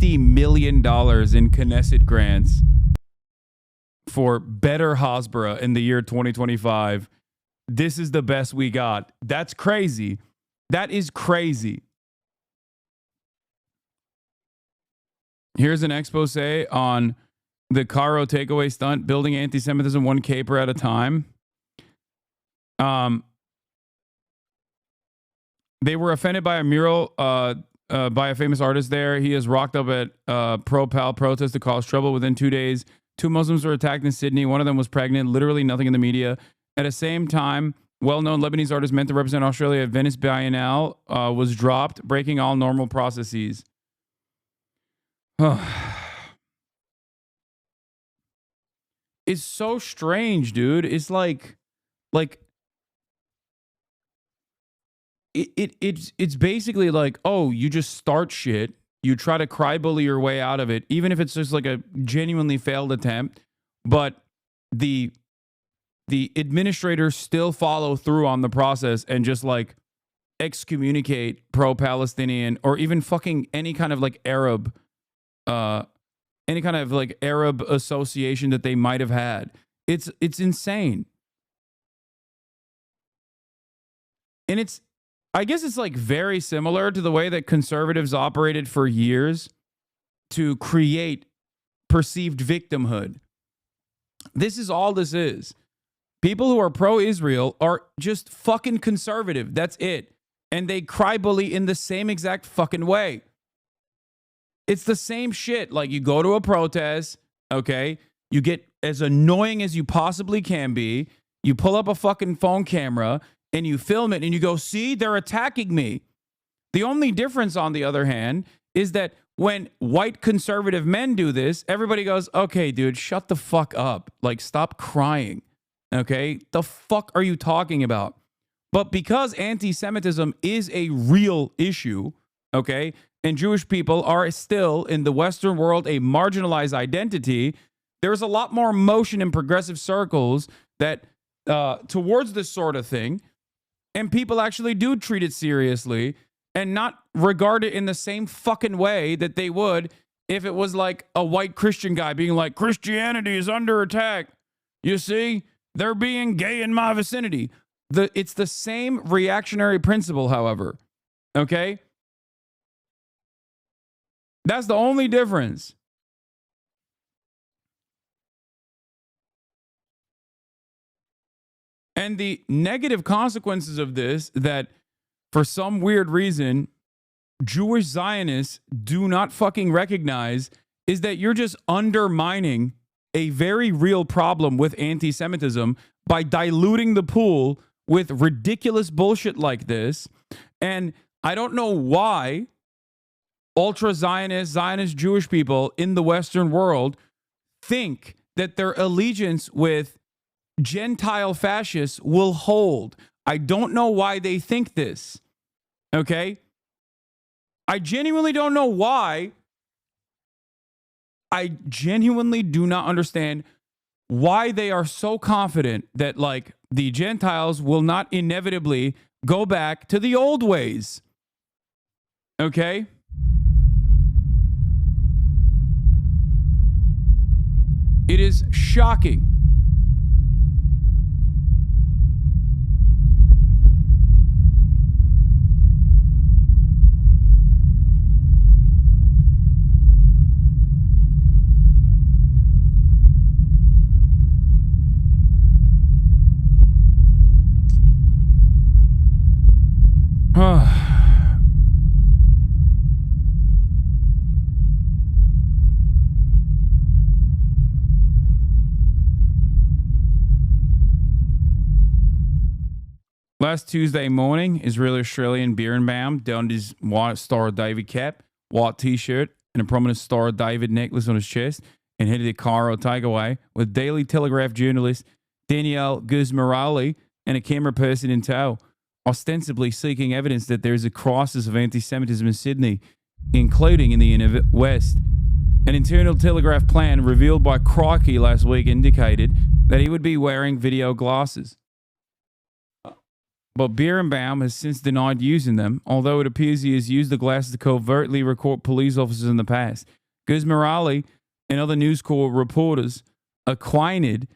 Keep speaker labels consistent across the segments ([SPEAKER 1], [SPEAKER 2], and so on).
[SPEAKER 1] $50 million in Knesset grants for better Hasbara in the year 2025. This is the best we got. That's crazy. That is crazy. Here's an expose on the Cairo takeaway stunt, building anti-Semitism one caper at a time. They were offended by a mural by a famous artist there. He is rocked up at pro-Pal protest to cause trouble. Within 2 days, 2 Muslims were attacked in Sydney. One of them was pregnant. Literally nothing in the media. At the same time, well-known Lebanese artist meant to represent Australia at Venice Biennale was dropped, breaking all normal processes. It's so strange, dude. It's like it's basically like, oh, you just start shit, you try to cry bully your way out of it, even if it's just like a genuinely failed attempt, but the administrators still follow through on the process and just like excommunicate pro-Palestinian or even fucking any kind of like Arab association that they might have had. It's insane. And I guess it's like very similar to the way that conservatives operated for years to create perceived victimhood. This is all this is. People who are pro-Israel are just fucking conservative. That's it. And they cry bully in the same exact fucking way. It's the same shit. Like, you go to a protest, okay? You get as annoying as you possibly can be. You pull up a fucking phone camera and you film it and you go, see, they're attacking me. The only difference, on the other hand, is that when white conservative men do this, everybody goes, okay, dude, shut the fuck up. Like, stop crying, okay? The fuck are you talking about? But because anti-Semitism is a real issue, okay, and Jewish people are still in the Western world a marginalized identity, there's a lot more motion in progressive circles that towards this sort of thing, and people actually do treat it seriously and not regard it in the same fucking way that they would if it was like a white Christian guy being like, Christianity is under attack. You see, they're being gay in my vicinity. It's the same reactionary principle, however, okay? That's the only difference. And the negative consequences of this, that for some weird reason, Jewish Zionists do not fucking recognize, is that you're just undermining a very real problem with anti-Semitism by diluting the pool with ridiculous bullshit like this. And I don't know why ultra-Zionist, Zionist Jewish people in the Western world think that their allegiance with Gentile fascists will hold. I don't know why they think this, okay? I genuinely don't know why. I genuinely do not understand why they are so confident that, like, the Gentiles will not inevitably go back to the old ways, okay? It is shocking. Last Tuesday morning, Israeli-Australian Birnbaum donned his white Star of David cap, white t-shirt, and a prominent Star of David necklace on his chest, and headed to Cairo takeaway with Daily Telegraph journalist Danielle Guzmerali and a camera person in tow, ostensibly seeking evidence that there is a crisis of anti-Semitism in Sydney, including in the inner West. An internal Telegraph plan revealed by Crikey last week indicated that he would be wearing video glasses. but Birnbaum has since denied using them, although it appears he has used the glasses to covertly record police officers in the past. Guzmerali and other News Corps reporters acquainted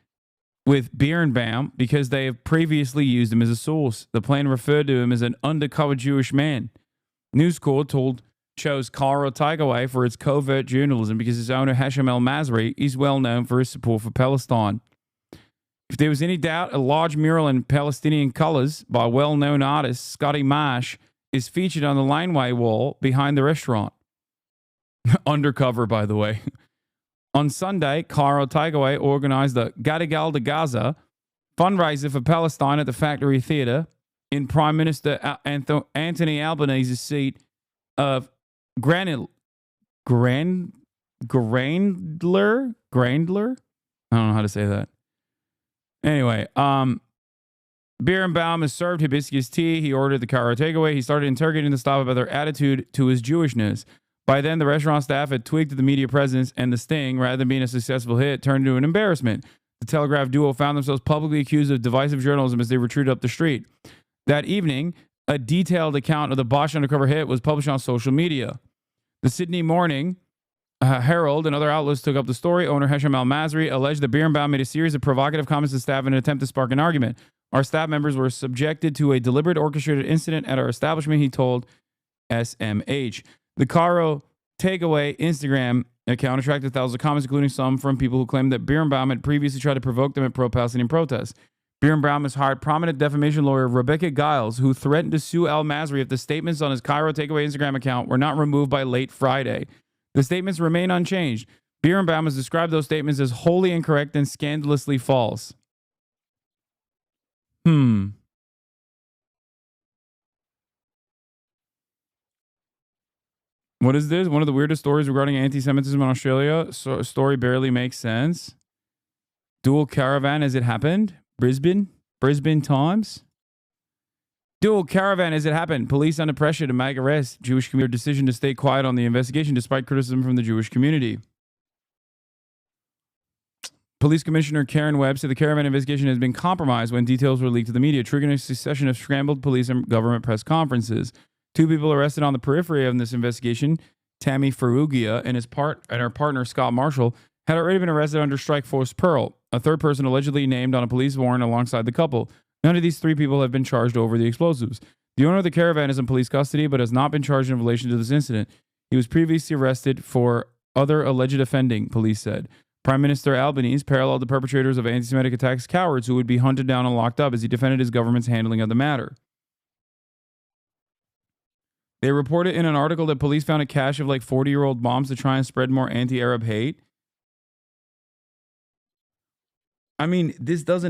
[SPEAKER 1] with Birnbaum because they have previously used him as a source. The plan referred to him as an undercover Jewish man. News Corps chose Cairo Takeaway for its covert journalism because his owner, Hashem El-Masri, is well known for his support for Palestine. If there was any doubt, a large mural in Palestinian colors by well-known artist Scotty Marsh is featured on the laneway wall behind the restaurant. Undercover, by the way. On Sunday, Cairo Takeaway organized the Gadigal de Gaza fundraiser for Palestine at the Factory Theatre in Prime Minister Anthony Albanese's seat of Grandler? I don't know how to say that. Anyway, Birnbaum has served hibiscus tea. He ordered the Cairo Takeaway. He started interrogating the staff about their attitude to his Jewishness. By then, the restaurant staff had tweaked to the media presence, and the sting, rather than being a successful hit, turned into an embarrassment. The Telegraph duo found themselves publicly accused of divisive journalism as they retreated up the street. That evening, a detailed account of the Bosch undercover hit was published on social media. The Sydney Morning Herald and other outlets took up the story. Owner Hashem El-Masri alleged that Birnbaum made a series of provocative comments to staff in an attempt to spark an argument. Our staff members were subjected to a deliberate orchestrated incident at our establishment, he told SMH. The Cairo Takeaway Instagram account attracted thousands of comments, including some from people who claimed that Birnbaum had previously tried to provoke them at pro-Palestinian protests. Birnbaum has hired prominent defamation lawyer Rebecca Giles, who threatened to sue El-Masri if the statements on his Cairo Takeaway Instagram account were not removed by late Friday. The statements remain unchanged. Birnbaum has described those statements as wholly incorrect and scandalously false. What is this? One of the weirdest stories regarding anti-Semitism in Australia. Story barely makes sense. Dual caravan as it happened. Brisbane Times. Dual caravan as it happened. Police under pressure to make arrests. Jewish community decision to stay quiet on the investigation despite criticism from the Jewish community. Police Commissioner Karen Webb said the caravan investigation has been compromised when details were leaked to the media, triggering a succession of scrambled police and government press conferences. 2 people arrested on the periphery of this investigation, Tammy Ferrugia and her partner Scott Marshall, had already been arrested under Strike Force Pearl, a third person allegedly named on a police warrant alongside the couple. None of these 3 people have been charged over the explosives. The owner of the caravan is in police custody but has not been charged in relation to this incident. He was previously arrested for other alleged offending, police said. Prime Minister Albanese paralleled the perpetrators of anti-Semitic attacks cowards who would be hunted down and locked up as he defended his government's handling of the matter. They reported in an article that police found a cache of like 40-year-old bombs to try and spread more anti-Arab hate. I mean, this doesn't